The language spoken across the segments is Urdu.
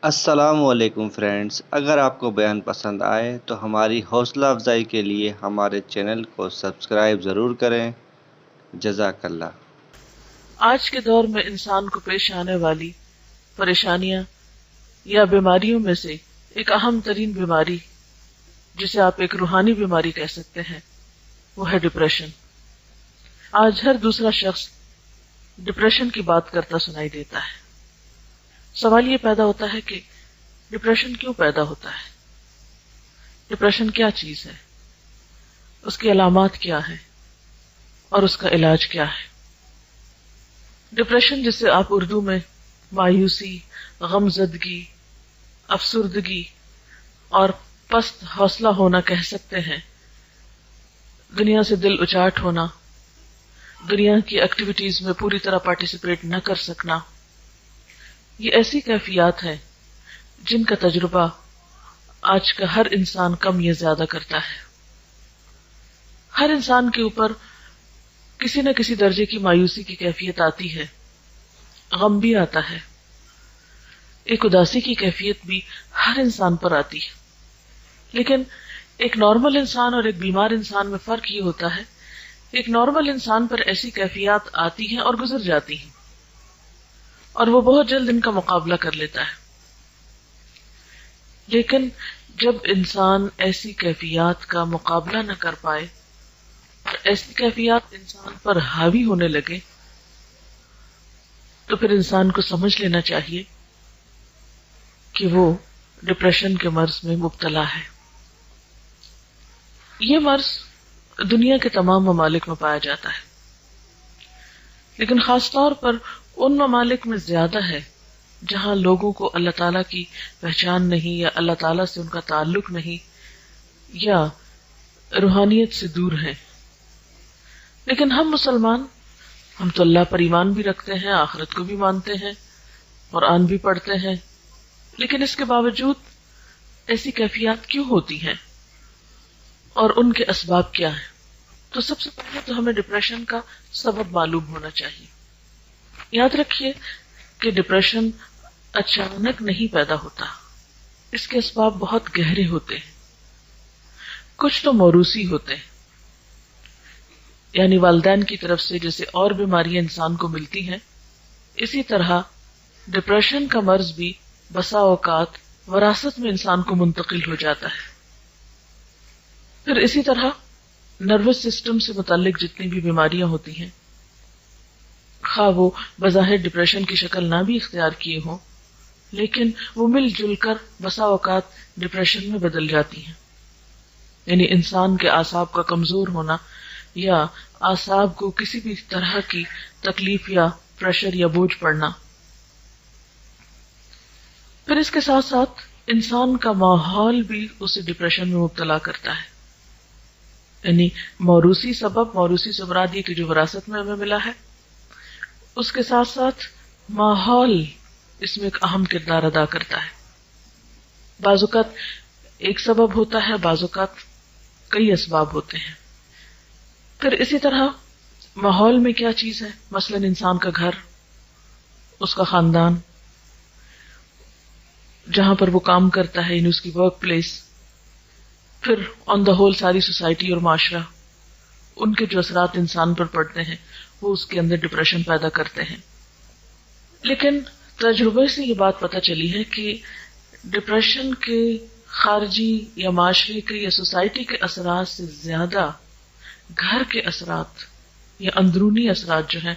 السلام علیکم فرینڈز، اگر آپ کو بیان پسند آئے تو ہماری حوصلہ افزائی کے لیے ہمارے چینل کو سبسکرائب ضرور کریں۔ جزاک اللہ۔ آج کے دور میں انسان کو پیش آنے والی پریشانیاں یا بیماریوں میں سے ایک اہم ترین بیماری، جسے آپ ایک روحانی بیماری کہہ سکتے ہیں، وہ ہے ڈپریشن۔ آج ہر دوسرا شخص ڈپریشن کی بات کرتا سنائی دیتا ہے۔ سوال یہ پیدا ہوتا ہے کہ ڈپریشن کیوں پیدا ہوتا ہے؟ ڈپریشن کیا چیز ہے؟ اس کی علامات کیا ہیں اور اس کا علاج کیا ہے؟ ڈپریشن، جسے آپ اردو میں مایوسی، غمزدگی، افسردگی اور پست حوصلہ ہونا کہہ سکتے ہیں، دنیا سے دل اچاٹ ہونا، دنیا کی ایکٹیویٹیز میں پوری طرح پارٹیسپیٹ نہ کر سکنا، یہ ایسی کیفیات ہیں جن کا تجربہ آج کا ہر انسان کم یا زیادہ کرتا ہے۔ ہر انسان کے اوپر کسی نہ کسی درجے کی مایوسی کی کیفیت آتی ہے، غم بھی آتا ہے، ایک اداسی کی کیفیت بھی ہر انسان پر آتی ہے۔ لیکن ایک نارمل انسان اور ایک بیمار انسان میں فرق یہ ہوتا ہے، ایک نارمل انسان پر ایسی کیفیات آتی ہیں اور گزر جاتی ہیں، اور وہ بہت جلد ان کا مقابلہ کر لیتا ہے۔ لیکن جب انسان ایسی کیفیات کا مقابلہ نہ کر پائے اور ایسی کیفیات انسان پر حاوی ہونے لگے، تو پھر انسان کو سمجھ لینا چاہیے کہ وہ ڈپریشن کے مرض میں مبتلا ہے۔ یہ مرض دنیا کے تمام ممالک میں پایا جاتا ہے، لیکن خاص طور پر ان ممالک میں زیادہ ہے جہاں لوگوں کو اللہ تعالیٰ کی پہچان نہیں، یا اللہ تعالیٰ سے ان کا تعلق نہیں، یا روحانیت سے دور ہیں۔ لیکن ہم مسلمان، ہم تو اللہ پر ایمان بھی رکھتے ہیں، آخرت کو بھی مانتے ہیں، قرآن بھی پڑھتے ہیں، لیکن اس کے باوجود ایسی کیفیات کیوں ہوتی ہیں اور ان کے اسباب کیا ہیں؟ تو سب سے پہلے تو ہمیں ڈپریشن کا سبب معلوم ہونا چاہیے۔ یاد رکھیے کہ ڈپریشن اچانک نہیں پیدا ہوتا، اس کے اسباب بہت گہرے ہوتے ہیں۔ کچھ تو موروثی ہوتے ہیں، یعنی والدین کی طرف سے جیسے اور بیماریاں انسان کو ملتی ہیں، اسی طرح ڈپریشن کا مرض بھی بسا اوقات وراثت میں انسان کو منتقل ہو جاتا ہے۔ پھر اسی طرح نروس سسٹم سے متعلق جتنی بھی بیماریاں ہوتی ہیں، خواہ وہ بظاہر ڈپریشن کی شکل نہ بھی اختیار کیے ہوں، لیکن وہ مل جل کر بسا اوقات ڈپریشن میں بدل جاتی ہیں۔ یعنی انسان کے اعصاب کا کمزور ہونا، یا اعصاب کو کسی بھی طرح کی تکلیف یا پریشر یا بوجھ پڑنا۔ پھر اس کے ساتھ ساتھ انسان کا ماحول بھی اسے ڈپریشن میں مبتلا کرتا ہے۔ یعنی موروثی سبب، موروثی سے مراد یہ کہ جو وراثت میں ہمیں ملا ہے، اس کے ساتھ ساتھ ماحول اس میں ایک اہم کردار ادا کرتا ہے۔ بعض اوقات ایک سبب ہوتا ہے، بعض اوقات کئی اسباب ہوتے ہیں۔ پھر اسی طرح ماحول میں کیا چیز ہے، مثلا انسان کا گھر، اس کا خاندان، جہاں پر وہ کام کرتا ہے، یعنی اس کی ورک پلیس، پھر آن دا ہول ساری سوسائٹی اور معاشرہ، ان کے جو اثرات انسان پر پڑتے ہیں وہ اس کے اندر ڈپریشن پیدا کرتے ہیں۔ لیکن تجربے سے یہ بات پتہ چلی ہے کہ ڈپریشن کے خارجی یا معاشرے کے یا سوسائٹی کے اثرات سے زیادہ گھر کے اثرات یا اندرونی اثرات جو ہیں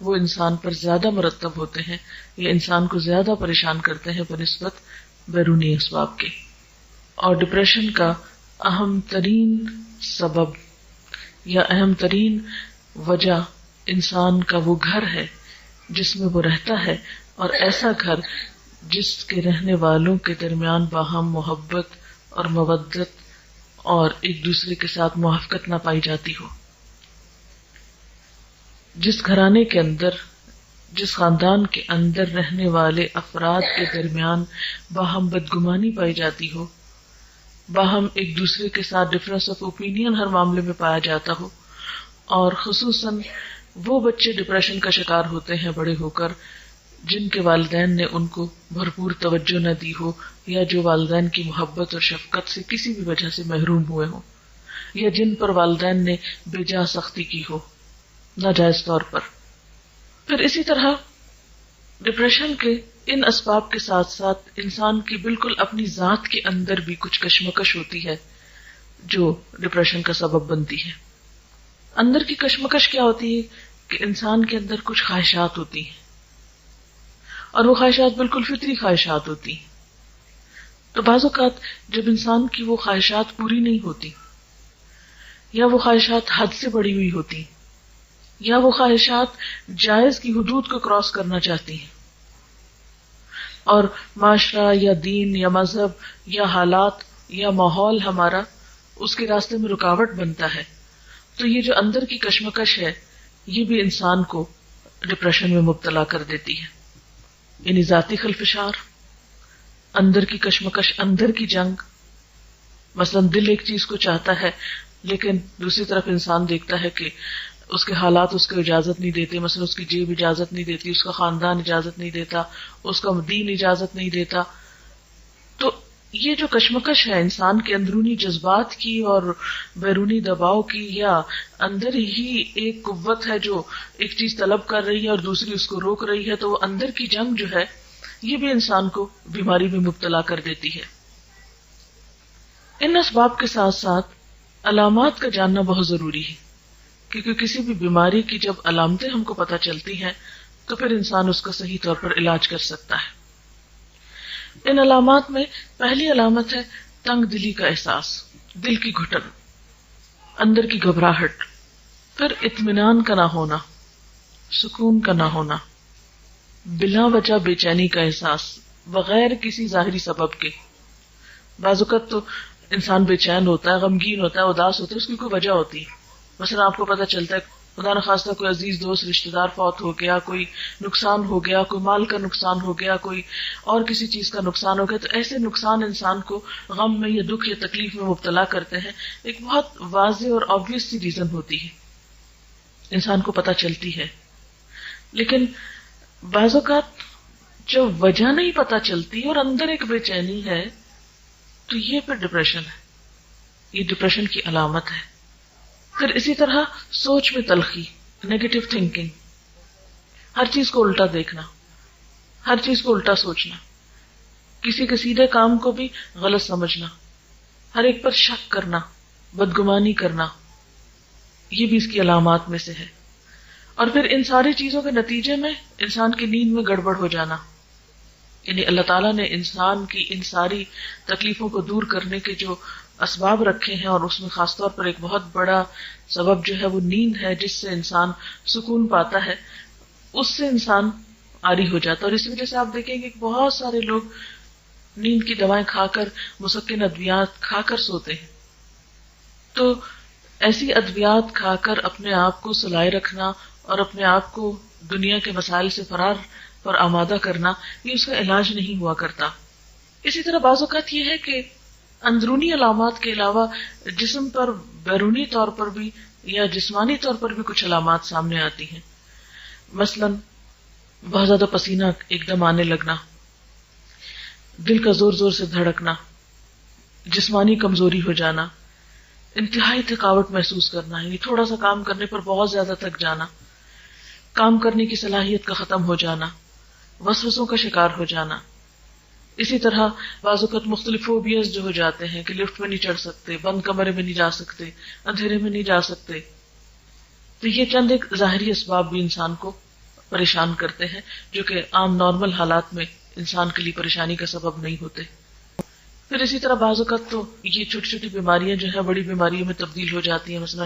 وہ انسان پر زیادہ مرتب ہوتے ہیں، یا انسان کو زیادہ پریشان کرتے ہیں بنسبت بیرونی اسباب کے۔ اور ڈپریشن کا اہم ترین سبب یا اہم ترین وجہ انسان کا وہ گھر ہے جس میں وہ رہتا ہے، اور ایسا گھر جس کے رہنے والوں کے درمیان باہم محبت اور مودت اور ایک دوسرے کے ساتھ موافقت نہ پائی جاتی ہو۔ جس گھرانے کے اندر، جس خاندان کے اندر رہنے والے افراد کے درمیان باہم بدگمانی پائی جاتی ہو، باہم ایک دوسرے کے ساتھ ڈفرینس آف اوپینین ہر معاملے میں پایا جاتا ہو، اور خصوصاً وہ بچے ڈپریشن کا شکار ہوتے ہیں بڑے ہو کر جن کے والدین نے ان کو بھرپور توجہ نہ دی ہو، یا جو والدین کی محبت اور شفقت سے کسی بھی وجہ سے محروم ہوئے ہوں، یا جن پر والدین نے بے جا سختی کی ہو ناجائز طور پر۔ پھر اسی طرح ڈپریشن کے ان اسباب کے ساتھ ساتھ انسان کی بالکل اپنی ذات کے اندر بھی کچھ کشمکش ہوتی ہے جو ڈپریشن کا سبب بنتی ہے۔ اندر کی کشمکش کیا ہوتی ہے کہ انسان کے اندر کچھ خواہشات ہوتی ہیں، اور وہ خواہشات بالکل فطری خواہشات ہوتی ہیں۔ تو بعض اوقات جب انسان کی وہ خواہشات پوری نہیں ہوتی، یا وہ خواہشات حد سے بڑھی ہوئی ہوتی، یا وہ خواہشات جائز کی حدود کو کراس کرنا چاہتی ہیں، اور معاشرہ یا دین یا مذہب یا حالات یا ماحول ہمارا اس کے راستے میں رکاوٹ بنتا ہے، تو یہ جو اندر کی کشمکش ہے یہ بھی انسان کو ڈپریشن میں مبتلا کر دیتی ہے۔ یعنی ذاتی خلفشار، اندر کی کشمکش، اندر کی جنگ۔ مثلا دل ایک چیز کو چاہتا ہے لیکن دوسری طرف انسان دیکھتا ہے کہ اس کے حالات اس کو اجازت نہیں دیتے، مثلا اس کی جیب اجازت نہیں دیتی، اس کا خاندان اجازت نہیں دیتا، اس کا دین اجازت نہیں دیتا۔ تو یہ جو کشمکش ہے انسان کے اندرونی جذبات کی اور بیرونی دباؤ کی، یا اندر ہی ایک قوت ہے جو ایک چیز طلب کر رہی ہے اور دوسری اس کو روک رہی ہے، تو وہ اندر کی جنگ جو ہے یہ بھی انسان کو بیماری میں مبتلا کر دیتی ہے۔ ان اسباب کے ساتھ ساتھ علامات کا جاننا بہت ضروری ہے، کیونکہ کسی بھی بیماری کی جب علامتیں ہم کو پتہ چلتی ہیں تو پھر انسان اس کا صحیح طور پر علاج کر سکتا ہے۔ ان علامات میں پہلی علامت ہے تنگ دلی کا احساس، دل کی گھٹن، اندر کی گھبراہٹ، پھر اطمینان کا نہ ہونا، سکون کا نہ ہونا، بلا وجہ بے چینی کا احساس بغیر کسی ظاہری سبب کے۔ بعض اوقات تو انسان بے چین ہوتا ہے، غمگین ہوتا ہے، اداس ہوتا ہے، اس کی کوئی وجہ ہوتی ہے۔ مثلا آپ کو پتہ چلتا ہے خدا نخواستہ کوئی عزیز دوست رشتہ دار فوت ہو گیا، کوئی نقصان ہو گیا، کوئی مال کا نقصان ہو گیا، کوئی اور کسی چیز کا نقصان ہو گیا، تو ایسے نقصان انسان کو غم میں یا دکھ یا تکلیف میں مبتلا کرتے ہیں۔ ایک بہت واضح اور آبویس سی ریزن ہوتی ہے، انسان کو پتہ چلتی ہے، لیکن بعض اوقات جب وجہ نہیں پتہ چلتی اور اندر ایک بے چینی ہے تو یہ پھر ڈپریشن ہے، یہ ڈپریشن کی علامت ہے۔ پھر اسی طرح سوچ میں تلخی، نیگیٹو تھنکنگ، ہر چیز کو الٹا دیکھنا، ہر چیز کو الٹا سوچنا، کسی کے سیدھے کام کو بھی غلط سمجھنا، ہر ایک پر شک کرنا، بدگمانی کرنا، یہ بھی اس کی علامات میں سے ہے۔ اور پھر ان ساری چیزوں کے نتیجے میں انسان کی نیند میں گڑبڑ ہو جانا، یعنی اللہ تعالیٰ نے انسان کی ان ساری تکلیفوں کو دور کرنے کے جو اسباب رکھے ہیں، اور اس میں خاص طور پر ایک بہت بڑا سبب جو ہے وہ نیند ہے، جس سے انسان سکون پاتا ہے، اس سے انسان عاری ہو جاتا ہے۔ اور اس وجہ سے آپ دیکھیں گے کہ بہت سارے لوگ نیند کی دوائیں کھا کر، مسکن ادویات کھا کر سوتے ہیں۔ تو ایسی ادویات کھا کر اپنے آپ کو سلائے رکھنا اور اپنے آپ کو دنیا کے مسائل سے فرار پر آمادہ کرنا، یہ اس کا علاج نہیں ہوا کرتا۔ اسی طرح بعض اوقات یہ ہے کہ اندرونی علامات کے علاوہ جسم پر بیرونی طور پر بھی یا جسمانی طور پر بھی کچھ علامات سامنے آتی ہیں۔ مثلا بہت زیادہ پسینہ ایک دم آنے لگنا، دل کا زور زور سے دھڑکنا، جسمانی کمزوری ہو جانا، انتہائی تھکاوٹ محسوس کرنا، یعنی تھوڑا سا کام کرنے پر بہت زیادہ تھک جانا، کام کرنے کی صلاحیت کا ختم ہو جانا، وسوسوں کا شکار ہو جانا۔ اسی طرح بعض اوقات مختلف فوبیاز جو ہو جاتے ہیں کہ لفٹ میں نہیں چڑھ سکتے، بند کمرے میں نہیں جا سکتے، اندھیرے میں نہیں جا سکتے، تو یہ چند ایک ظاہری اسباب بھی انسان کو پریشان کرتے ہیں، جو کہ عام نارمل حالات میں انسان کے لیے پریشانی کا سبب نہیں ہوتے۔ پھر اسی طرح بعض اوقات تو یہ چھوٹی چھوٹی بیماریاں جو ہیں بڑی بیماریوں میں تبدیل ہو جاتی ہیں۔ مثلا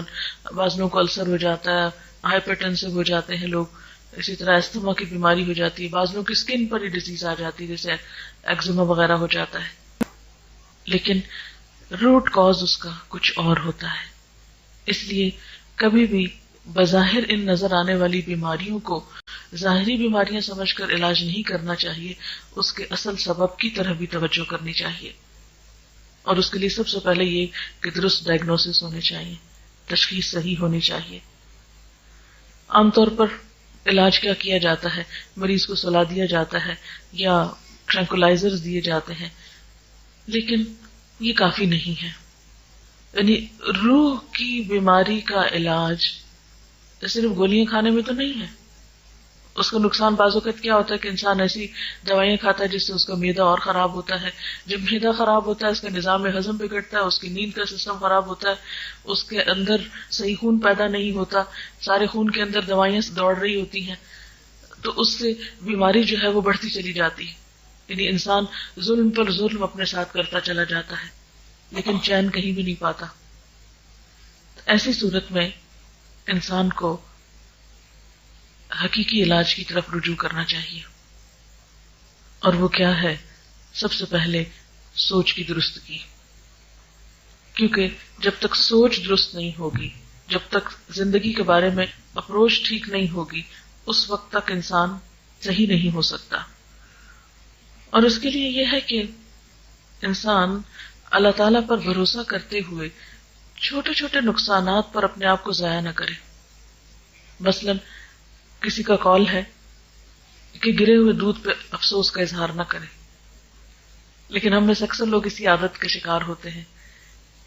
بعض لوگوں کو السر ہو جاتا ہے، ہائپر ٹینسو ہو جاتے ہیں لوگ، اسی طرح استھما کی بیماری ہو جاتی ہے، بعض لوگوں کی اسکن پر ہی ڈیزیز آ جاتی ہے، جیسے ایگزیما وغیرہ ہو جاتا ہے، لیکن روٹ کاز اس کا کچھ اور ہوتا ہے۔ اس لیے کبھی بھی بظاہر ان نظر آنے والی بیماریوں کو ظاہری بیماریاں سمجھ کر علاج نہیں کرنا چاہیے، اس کے اصل سبب کی طرح بھی توجہ کرنی چاہیے، اور اس کے لیے سب سے پہلے یہ کہ درست ڈائگنوسس ہونے چاہیے، تشخیص صحیح ہونی چاہیے۔ عام طور پر علاج کیا کیا جاتا ہے، مریض کو سلا دیا جاتا ہے یا ٹرینکولائزر دیے جاتے ہیں، لیکن یہ کافی نہیں ہے. یعنی روح کی بیماری کا علاج صرف گولیاں کھانے میں تو نہیں ہے. اس کا نقصان بعض اوقات کیا ہوتا ہے کہ انسان ایسی دوائیں کھاتا ہے جس سے اس کا معدہ اور خراب ہوتا ہے. جب معدہ خراب ہوتا ہے اس کا نظام ہضم بگڑتا ہے، اس کی نیند کا سسٹم خراب ہوتا ہے، اس کے اندر صحیح خون پیدا نہیں ہوتا، سارے خون کے اندر دوائیاں دوڑ رہی ہوتی ہیں، تو اس سے بیماری جو ہے وہ بڑھتی چلی جاتی ہے. یعنی انسان ظلم پر ظلم اپنے ساتھ کرتا چلا جاتا ہے لیکن چین کہیں بھی نہیں پاتا. ایسی صورت میں انسان کو حقیقی علاج کی طرف رجوع کرنا چاہیے. اور وہ کیا ہے؟ سب سے پہلے سوچ کی درستگی. کیونکہ جب تک سوچ درست نہیں ہوگی، جب تک زندگی کے بارے میں اپروچ ٹھیک نہیں ہوگی، اس وقت تک انسان صحیح نہیں ہو سکتا. اور اس کے لیے یہ ہے کہ انسان اللہ تعالیٰ پر بھروسہ کرتے ہوئے چھوٹے چھوٹے نقصانات پر اپنے آپ کو ضائع نہ کرے. مثلاً کسی کا کال ہے کہ گرے ہوئے دودھ پہ افسوس کا اظہار نہ کرے، لیکن ہم میں سے اکثر لوگ اسی عادت کے شکار ہوتے ہیں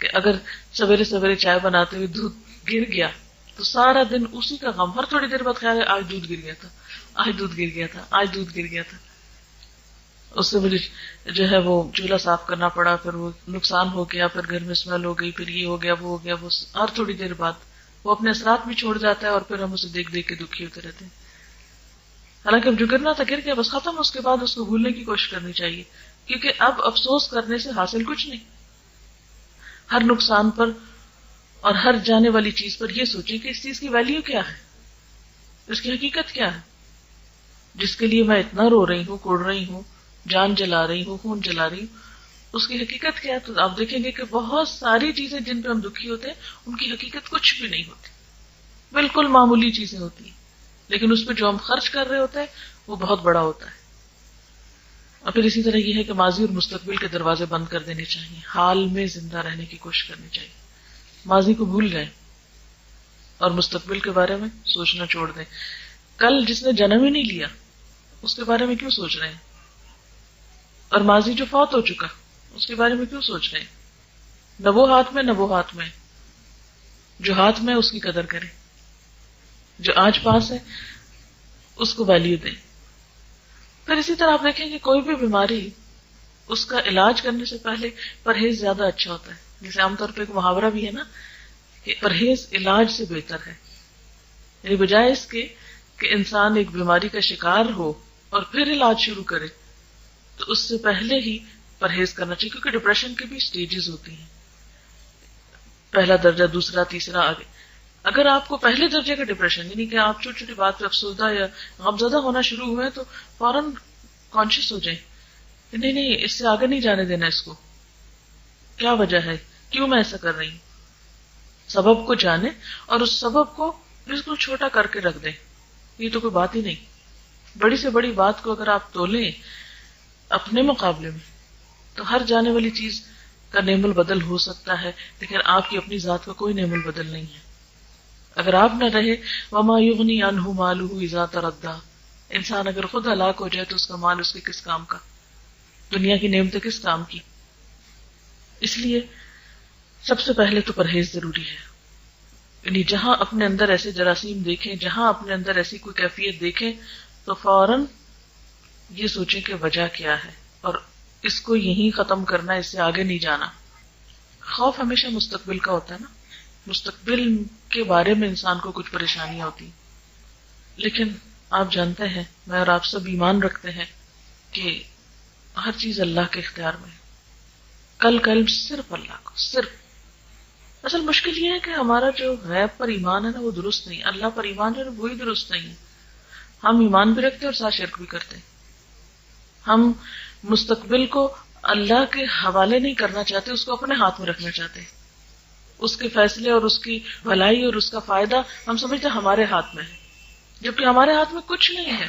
کہ اگر سویرے سویرے چائے بناتے ہوئے دودھ گر گیا تو سارا دن اسی کا غم. ہر تھوڑی دیر بعد خیال ہے آج دودھ گر گیا تھا، آج دودھ گر گیا تھا، آج دودھ گر گیا تھا. اس سے مجھے جو ہے وہ چولہا صاف کرنا پڑا، پھر وہ نقصان ہو گیا، پھر گھر میں اسمیل ہو گئی، پھر یہ ہو گیا، وہ ہو گیا. وہ ہر تھوڑی دیر بعد وہ اپنے اثرات بھی چھوڑ جاتا ہے اور پھر ہم اسے دیکھ دیکھ کے دکھی ہوتے رہتے ہیں. حالانکہ اب جو گرنا تھا گر گیا، بس ختم. اس کے بعد اس کو بھولنے کی کوشش کرنی چاہیے، کیونکہ اب افسوس کرنے سے حاصل کچھ نہیں. ہر نقصان پر اور ہر جانے والی چیز پر یہ سوچیں کہ اس چیز کی ویلیو کیا ہے، اس کی حقیقت کیا ہے. جس کے لیے میں اتنا رو رہی ہوں، کوڑ رہی ہوں، جان جلا رہی ہوں، خون جلا رہی ہوں، اس کی حقیقت کیا ہے. تو آپ دیکھیں گے کہ بہت ساری چیزیں جن پہ ہم دکھی ہوتے ہیں ان کی حقیقت کچھ بھی نہیں ہوتی، بالکل معمولی چیزیں ہوتی ہیں، لیکن اس پہ جو ہم خرچ کر رہے ہوتے ہیں وہ بہت بڑا ہوتا ہے. اور پھر اسی طرح یہ ہے کہ ماضی اور مستقبل کے دروازے بند کر دینے چاہیے، حال میں زندہ رہنے کی کوشش کرنی چاہیے. ماضی کو بھول جائیں اور مستقبل کے بارے میں سوچنا چھوڑ دیں. کل جس نے جنم ہی نہیں لیا اس کے بارے میں کیوں سوچ رہے ہیں، اور ماضی جو فوت ہو چکا اس کے بارے میں کیوں سوچ رہے ہیں. نہ وہ ہاتھ میں نہ وہ ہاتھ میں، جو ہاتھ میں اس کی قدر کریں، جو آج پاس ہے اس کو ویلیو دیں. پھر اسی طرح آپ دیکھیں کہ کوئی بھی بیماری اس کا علاج کرنے سے پہلے پرہیز زیادہ اچھا ہوتا ہے. جیسے عام طور پہ ایک محاورہ بھی ہے نا کہ پرہیز علاج سے بہتر ہے. یعنی بجائے اس کے کہ انسان ایک بیماری کا شکار ہو اور پھر علاج شروع کرے، تو اس سے پہلے ہی پرہیز کرنا چاہیے. کیونکہ ڈپریشن کی بھی سٹیجز ہوتی ہیں، پہلا درجہ، دوسرا، تیسرا، آگے. اگر آپ کو پہلے درجے کا ڈپریشن یعنی کہ آپ چھوٹی چھوٹی بات پہ افسردہ یا غمزدہ ہونا شروع ہوئے تو فوراً کانشیس ہو جائیں، نہیں نہیں اس سے آگے نہیں جانے دینا. اس کو کیا وجہ ہے، کیوں میں ایسا کر رہی ہوں. سبب کو جانیں اور اس سبب کو بالکل چھوٹا کر کے رکھ دیں. یہ تو کوئی بات ہی نہیں. بڑی سے بڑی بات کو اگر آپ تولیں اپنے مقابلے میں تو ہر جانے والی چیز کا نعم البدل ہو سکتا ہے، لیکن آپ کی اپنی ذات کا کوئی نعم البدل نہیں ہے. اگر آپ نہ رہے وما یغنی عنہ مالہ اذا تردی، انسان اگر خود ہلاک ہو جائے تو اس کا مال اس کے کس کام کا، دنیا کی نعمتیں کس کام کی. اس لیے سب سے پہلے تو پرہیز ضروری ہے. یعنی جہاں اپنے اندر ایسے جراثیم دیکھیں، جہاں اپنے اندر ایسی کوئی کیفیت دیکھیں تو فوراً یہ سوچیں کہ وجہ کیا ہے اور اس کو یہیں ختم کرنا، اس سے آگے نہیں جانا. خوف ہمیشہ مستقبل کا ہوتا ہے نا، مستقبل کے بارے میں انسان کو کچھ پریشانیاں ہوتی، لیکن آپ جانتے ہیں، میں اور آپ سب ایمان رکھتے ہیں کہ ہر چیز اللہ کے اختیار میں ہے. کل کا علم صرف اللہ کو، صرف. اصل مشکل یہ ہے کہ ہمارا جو غیب پر ایمان ہے نا وہ درست نہیں، اللہ پر ایمان جو ہے وہی درست نہیں ہے. ہم ایمان بھی رکھتے اور ساتھ شرک بھی کرتے. ہم مستقبل کو اللہ کے حوالے نہیں کرنا چاہتے، اس کو اپنے ہاتھ میں رکھنا چاہتے. اس کے فیصلے اور اس کی بھلائی اور اس کا فائدہ ہم سمجھتے ہمارے ہاتھ میں ہے، جبکہ ہمارے ہاتھ میں کچھ نہیں ہے.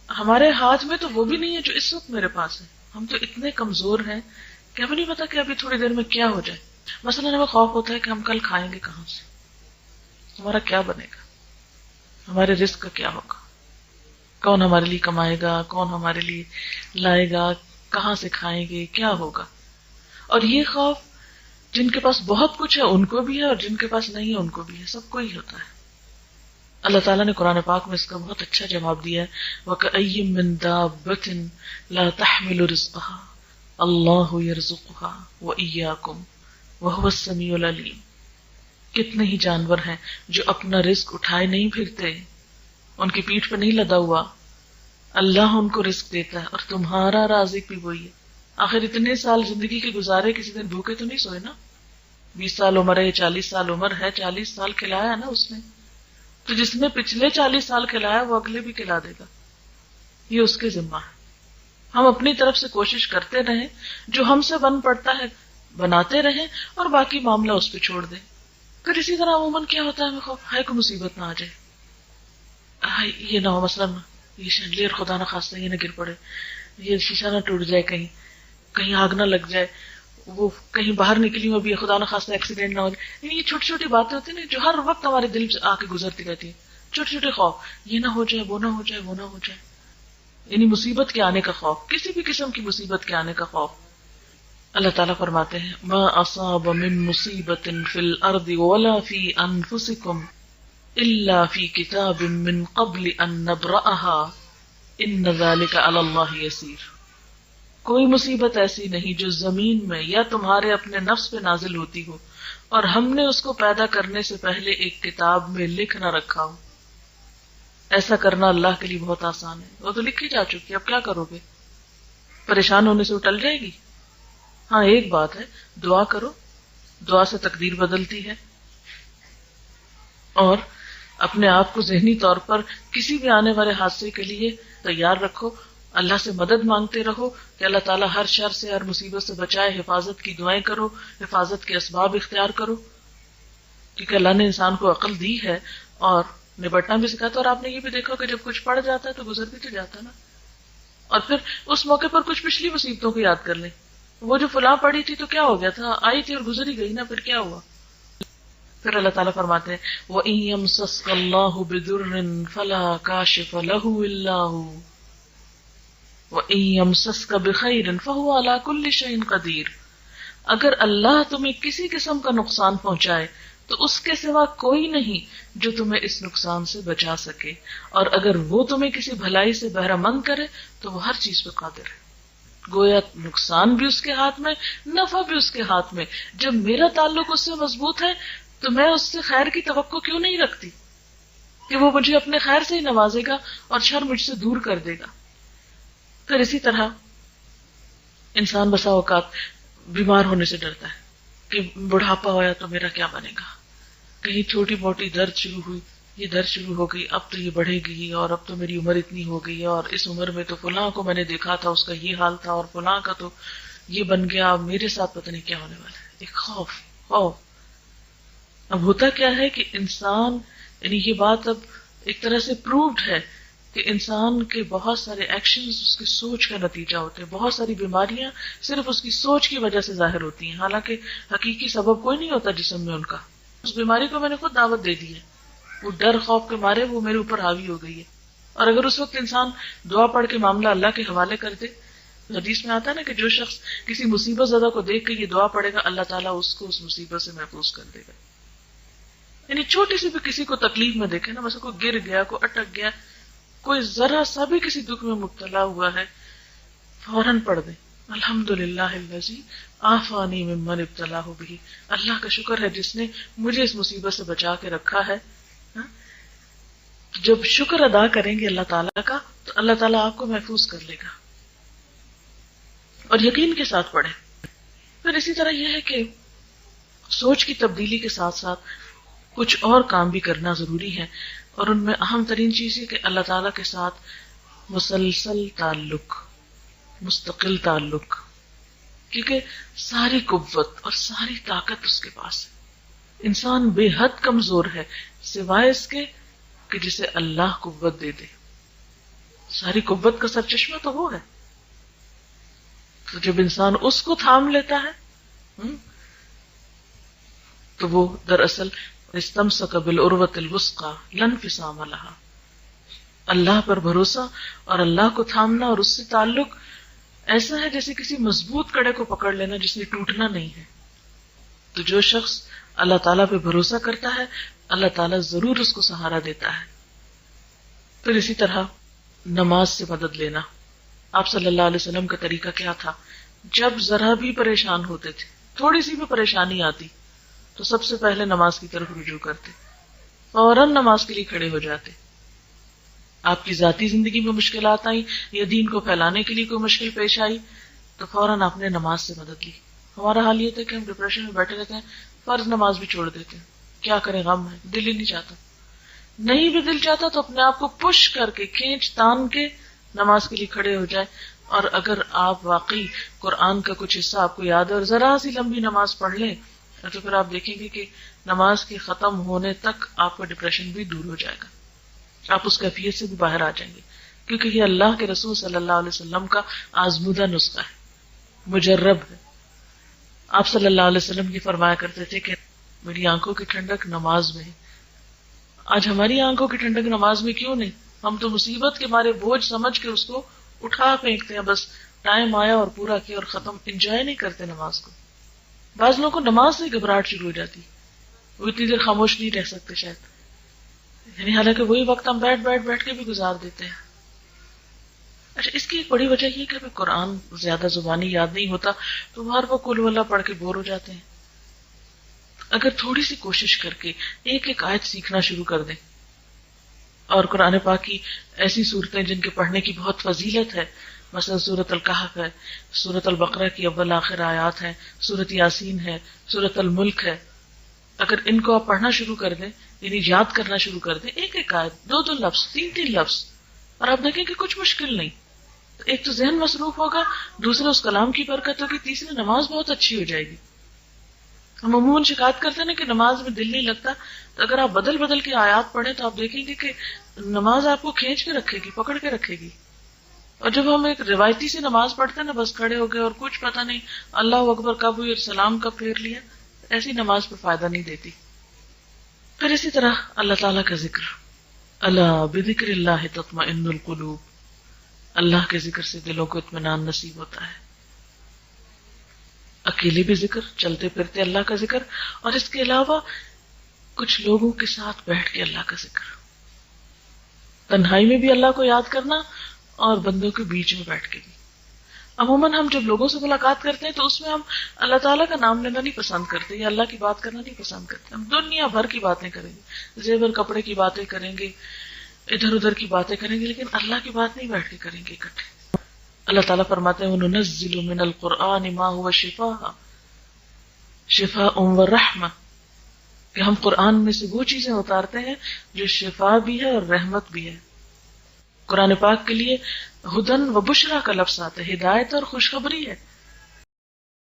ہمارے ہاتھ میں تو وہ بھی نہیں ہے جو اس وقت میرے پاس ہے. ہم تو اتنے کمزور ہیں کہ ہمیں نہیں پتا کہ ابھی تھوڑی دیر میں کیا ہو جائے. مثلا ہمیں خوف ہوتا ہے کہ ہم کل کھائیں گے کہاں سے، ہمارا کیا بنے گا. ہمارے رزق کا کیا ہوگا، کون ہمارے لیے کمائے گا، کون ہمارے لیے لائے گا، کہاں سے کھائیں گے، کیا ہوگا. اور یہ خوف جن کے پاس بہت کچھ ہے ان کو بھی ہے، اور جن کے پاس نہیں ہے ان کو بھی ہے، سب کو ہی ہوتا ہے. اللہ تعالیٰ نے قرآن پاک میں اس کا بہت اچھا جواب دیا ہے. وَكَأَيٍّ مِّن دَابَّةٍ لَا تَحْمِلُ رِزْقَهَا اللَّهُ يَرْزُقُهَا وَإِيَّاكُمْ وَهُوَ السَّمِيعُ الْعَلِيمُ. کتنے ہی جانور ہیں جو اپنا رزق اٹھائے نہیں پھرتے، ان کی پیٹھ پہ نہیں لدا ہوا، اللہ ان کو رزق دیتا ہے، اور تمہارا رازق بھی وہی ہے. آخر اتنے سال زندگی کے گزارے، کسی دن بھوکے تو نہیں سوئے نا. 20 سال عمر ہے، 40 سال عمر ہے، 40 سال کھلایا نا اس نے، تو جس نے پچھلے 40 سال کھلایا وہ اگلے بھی کھلا دے گا. یہ اس کے ذمہ ہے. ہم اپنی طرف سے کوشش کرتے رہیں، جو ہم سے بن پڑتا ہے بناتے رہیں، اور باقی معاملہ اس پہ چھوڑ دیں. پھر اسی طرح عموماً کیا ہوتا ہے، ہمیں ہائے کوئی مصیبت نہ آ جائے، ہائے یہ نہ ہو، مثلاً یہ شینڈلیئر خدا نہ خواستہ یہ نہ گر پڑے، یہ شیشہ نہ ٹوٹ جائے، کہیں آگ نہ لگ جائے، وہ کہیں باہر نکلی میں بھی خدا نہ خواستہ ایکسیڈنٹ نہ ہو جائے. یہ چھوٹی چھوٹی باتیں ہوتی ہیں نا جو ہر وقت ہمارے دل سے آ کے گزرتی رہتی ہیں. چھوٹے چھوٹے خوف، یہ نہ ہو جائے، وہ نہ ہو جائے، وہ نہ ہو جائے، یعنی مصیبت کے آنے کا خوف، کسی بھی قسم کی مصیبت کے آنے کا خوف. اللہ تعالیٰ فرماتے ہیں ما اصاب من مصیبت فی الارض ولا فی انفسکم الا فی کتاب من قبل ان نبرأها ان ذلک علی اللہ یسیر. کوئی مصیبت ایسی نہیں جو زمین میں یا تمہارے اپنے نفس پہ نازل ہوتی ہو اور ہم نے اس کو پیدا کرنے سے پہلے ایک کتاب میں لکھ نہ رکھا ہو. ایسا کرنا اللہ کے لیے بہت آسان ہے، وہ تو لکھی جا چکی، اب کیا کرو گے؟ پریشان ہونے سے وہ ٹل جائے گی. ہاں ایک بات ہے، دعا کرو، دعا سے تقدیر بدلتی ہے، اور اپنے آپ کو ذہنی طور پر کسی بھی آنے والے حادثے کے لیے تیار رکھو. اللہ سے مدد مانگتے رہو کہ اللہ تعالیٰ ہر شر سے، ہر مصیبت سے بچائے. حفاظت کی دعائیں کرو، حفاظت کے اسباب اختیار کرو، کیونکہ اللہ نے انسان کو عقل دی ہے اور نبٹنا بھی سکھاتا. اور آپ نے یہ بھی دیکھا کہ جب کچھ پڑ جاتا ہے تو گزر بھی تو جاتا نا، اور پھر اس موقع پر کچھ پچھلی مصیبتوں کو یاد کر لیں. وہ جو فلاں پڑی تھی تو کیا ہو گیا تھا، آئی تھی اور گزر ہی گئی نا، پھر کیا ہوا. پھر اللہ تعالیٰ فرماتے ہیں وَإِن يَمْسَسْكَ اللَّهُ بِضُرٍّ فَلَا كَاشِفَ لَهُ إِلَّا هُوَ وَإِن يَمْسَسْكَ بِخَيْرٍ فَهُوَ عَلَى كُلِّ شَيْءٍ قَدِيرٌ. اگر اللہ تمہیں کسی قسم کا نقصان پہنچائے تو اس کے سوا کوئی نہیں جو تمہیں اس نقصان سے بچا سکے، اور اگر وہ تمہیں کسی بھلائی سے بہرہ مند کرے تو وہ ہر چیز پہ قادر ہے. گویا نقصان بھی اس کے ہاتھ میں، نفع بھی اس کے ہاتھ میں. جب میرا تعلق اس سے مضبوط ہے تو میں اس سے خیر کی توقع کیوں نہیں رکھتی کہ وہ مجھے اپنے خیر سے ہی نوازے گا اور شر مجھ سے دور کر دے گا. پھر اسی طرح انسان بسا اوقات بیمار ہونے سے ڈرتا ہے کہ بڑھاپا ہوا تو میرا کیا بنے گا، کہیں چھوٹی موٹی درد شروع ہوئی، یہ درد شروع ہو گئی، اب تو یہ بڑھے گی، اور اب تو میری عمر اتنی ہو گئی، اور اس عمر میں تو فلاں کو میں نے دیکھا تھا اس کا یہ حال تھا، اور فلاں کا تو یہ بن گیا، اب میرے ساتھ پتہ نہیں کیا ہونے والا ہے. ایک خوف. اب ہوتا کیا ہے کہ انسان، یعنی یہ بات اب ایک طرح سے پرووڈ ہے کہ انسان کے بہت سارے ایکشنز اس کی سوچ کا نتیجہ ہوتے ہیں. بہت ساری بیماریاں صرف اس کی سوچ کی وجہ سے ظاہر ہوتی ہیں، حالانکہ حقیقی سبب کوئی نہیں ہوتا جسم میں ان کا. اس بیماری کو میں نے خود دعوت دے دی ہے، وہ ڈر خوف کے مارے وہ میرے اوپر حاوی ہو گئی ہے. اور اگر اس وقت انسان دعا پڑھ کے معاملہ اللہ کے حوالے کر دے، حدیث میں آتا ہے نا کہ جو شخص کسی مصیبت زدہ کو دیکھ کے یہ دعا پڑھے گا اللہ تعالیٰ اس کو اس مصیبت سے محفوظ کر دے گا. یعنی چھوٹی سی بھی کسی کو تکلیف میں دیکھے نا، مثلا کوئی گر گیا، کوئی اٹک گیا، کوئی ذرا سا بھی کسی دکھ میں مبتلا ہوا ہے، فوراً پڑھ دیں الحمدللہ الذی عافانی ممن ابتلاہ بہ. اللہ کا شکر ہے جس نے مجھے اس مصیبت سے بچا کے رکھا ہے. جب شکر ادا کریں گے اللہ تعالیٰ کا تو اللہ تعالیٰ آپ کو محفوظ کر لے گا، اور یقین کے ساتھ پڑھیں. پھر اسی طرح یہ ہے کہ سوچ کی تبدیلی کے ساتھ ساتھ کچھ اور کام بھی کرنا ضروری ہے، اور ان میں اہم ترین چیز یہ کہ اللہ تعالیٰ کے ساتھ مسلسل تعلق، مستقل تعلق، کیونکہ ساری قوت اور ساری طاقت اس کے پاس ہے. انسان بے حد کمزور ہے سوائے اس کے کہ جسے اللہ قوت دے دے. ساری قوت کا سرچشمہ تو وہ ہے. تو جب انسان اس کو تھام لیتا ہے تو وہ دراصل استمسک بالعروۃ الوثقی لا انفصام لہا. اللہ پر بھروسہ اور اللہ کو تھامنا اور اس سے تعلق ایسا ہے جیسے کسی مضبوط کڑے کو پکڑ لینا جس نے ٹوٹنا نہیں ہے. تو جو شخص اللہ تعالیٰ پہ بھروسہ کرتا ہے اللہ تعالیٰ ضرور اس کو سہارا دیتا ہے. پھر اسی طرح نماز سے مدد لینا. آپ صلی اللہ علیہ وسلم کا طریقہ کیا تھا؟ جب ذرا بھی پریشان ہوتے تھے، تھوڑی سی بھی پریشانی آتی تو سب سے پہلے نماز کی طرف رجوع کرتے، فوراً نماز کے لیے کھڑے ہو جاتے. آپ کی ذاتی زندگی میں مشکلات آئیں یا دین کو پھیلانے کے لیے کوئی مشکل پیش آئی تو فوراً آپ نے نماز سے مدد لی. ہمارا حال یہ تھا کہ ہم ڈپریشن میں بیٹھے رہتے ہیں، فرض نماز بھی چھوڑ دیتے ہیں. کیا کریں، غم ہے، دل ہی نہیں چاہتا. نہیں بھی دل چاہتا تو اپنے آپ کو پش کر کے کھینچ تان کے نماز کے لیے کھڑے ہو جائے. اور اگر آپ واقعی قرآن کا کچھ حصہ آپ کو یاد ہے اور ذرا سی لمبی نماز پڑھ لیں تو پھر آپ دیکھیں گے کہ نماز کے ختم ہونے تک آپ کا ڈپریشن بھی دور ہو جائے گا، آپ اس کیفیت سے بھی باہر آ جائیں گے. کیونکہ یہ اللہ کے رسول صلی اللہ علیہ وسلم کا آزمودہ نسخہ ہے، مجرب ہے. آپ صلی اللہ علیہ وسلم یہ فرمایا کرتے تھے کہ میری آنکھوں کی ٹھنڈک نماز میں ہے. آج ہماری آنکھوں کی ٹھنڈک نماز میں کیوں نہیں؟ ہم تو مصیبت کے مارے بوجھ سمجھ کے اس کو اٹھا پھینکتے ہیں، بس ٹائم آیا اور پورا کیا اور ختم. انجوائے نہیں کرتے نماز کو. بعض لوگوں کو نماز سے گھبراہٹ شروع ہو جاتی، وہ اتنی دیر خاموش نہیں رہ سکتے شاید، یعنی حالانکہ وہی وقت ہم بیٹھ کے بھی گزار دیتے ہیں. اچھا، اس کی ایک بڑی وجہ یہ کہ ہمیں قرآن زیادہ زبانی یاد نہیں ہوتا تو ہر وہ قل واللہ پڑھ کے بور ہو جاتے ہیں. اگر تھوڑی سی کوشش کر کے ایک ایک آیت سیکھنا شروع کر دیں، اور قرآن پاک کی ایسی صورتیں جن کے پڑھنے کی بہت فضیلت ہے، مثلا سورۃ الکہف ہے، سورۃ البقرہ کی اول آخر آیات ہیں، سورۃ یاسین ہے، سورۃ الملک ہے، اگر ان کو آپ پڑھنا شروع کر دیں، یعنی یاد کرنا شروع کر دیں، ایک ایک آیت، دو لفظ، تین لفظ، اور آپ دیکھیں کہ کچھ مشکل نہیں. ایک تو ذہن مصروف ہوگا، دوسرا اس کلام کی برکت ہوگی، تیسری نماز بہت اچھی ہو جائے گی. ہم عموماً شکایت کرتے ہیں نا کہ نماز میں دل نہیں لگتا، تو اگر آپ بدل کے آیات پڑھیں تو آپ دیکھیں گے کہ نماز آپ کو کھینچ کے رکھے گی، پکڑ کے رکھے گی. اور جب ہم ایک روایتی سی نماز پڑھتے ہیں نا، بس کھڑے ہو گئے اور کچھ پتہ نہیں اللہ اکبر کب ہوئی اور سلام کب پھیر لیا، ایسی نماز پہ فائدہ نہیں دیتی. پھر اسی طرح اللہ تعالیٰ کا ذکر، الا بذکر اللہ تطمئن القلوب، اللہ کے ذکر سے دلوں کو اطمینان نصیب ہوتا ہے. اکیلے بھی ذکر، چلتے پھرتے اللہ کا ذکر، اور اس کے علاوہ کچھ لوگوں کے ساتھ بیٹھ کے اللہ کا ذکر، تنہائی میں بھی اللہ کو یاد کرنا اور بندوں کے بیچ میں بیٹھ کے بھی. عموماً ہم جب لوگوں سے ملاقات کرتے ہیں تو اس میں ہم اللہ تعالیٰ کا نام لینا نہیں پسند کرتے یا اللہ کی بات کرنا نہیں پسند کرتے. ہم دنیا بھر کی باتیں کریں گے، زیور کپڑے کی باتیں کریں گے، ادھر ادھر کی باتیں کریں گے، لیکن اللہ کی بات نہیں بیٹھ کے کریں گے اکٹھے. اللہ تعالیٰ فرماتے ہیں وَنُنَزِّلُ مِنَ الْقُرْآنِ مَا هُوَ شِفَاءٌ وَرَحْمَةٌ، کہ ہم قرآن میں سے وہ چیزیں اتارتے ہیں جو شفا بھی ہے اور رحمت بھی ہے. قرآن پاک کے لیے ہدن و بشرا کا لفظ آتا ہے، ہدایت اور خوشخبری ہے.